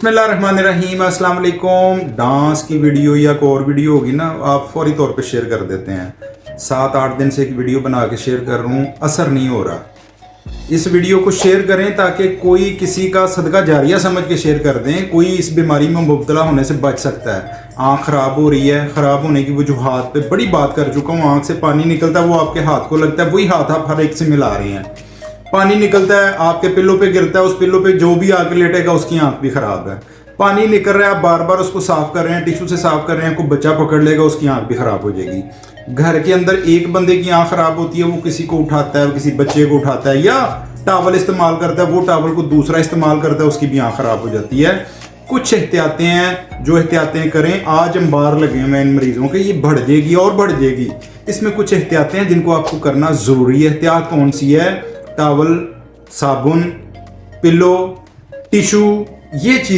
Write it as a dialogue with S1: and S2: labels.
S1: बिस्मिल्लाहिर्रहमानिर्रहीम, अस्सलाम वालेकुम। डांस की वीडियो या कोई और वीडियो होगी ना, आप फौरी तौर पे शेयर कर देते हैं। 7-8 दिन से एक वीडियो बना के शेयर कर रहा हूँ, असर नहीं हो रहा। इस वीडियो को शेयर करें ताकि कोई किसी का सदका जारिया समझ के शेयर कर दें, कोई इस बीमारी में मुब्तला होने से बच सकता है। आँख ख़राब हो रही है, ख़राब होने की वजूहात पे बड़ी बात कर चुका हूँ। आँख से पानी निकलता है, वो आपके हाथ को लगता है, वही हाथ आप हर एक से मिला रहे हैं। पानी निकलता है, आपके पिल्लों पे गिरता है, उस पिल्लो पे जो भी आके लेटेगा उसकी आंख भी खराब है। पानी निकल रहा है, आप बार बार उसको साफ कर रहे हैं, टिश्यू से साफ कर रहे हैं, कोई बच्चा पकड़ लेगा उसकी आंख भी खराब हो जाएगी। घर के अंदर एक बंदे की आंख खराब होती है, वो किसी को उठाता है, किसी बच्चे को उठाता है, या टावल इस्तेमाल करता है, वो टावल को दूसरा इस्तेमाल करता है, उसकी भी आंख खराब हो जाती है। कुछ एहतियातें हैं, जो एहतियातें करें। आज अंबार लगे हुए हैं इन मरीजों के, ये बढ़ जाएगी और बढ़ जाएगी। इसमें कुछ एहतियातें हैं जिनको आपको करना ज़रूरी है। एहतियात कौन सी है? टावल, साबुन, पिलो, टिशू, ये चीज़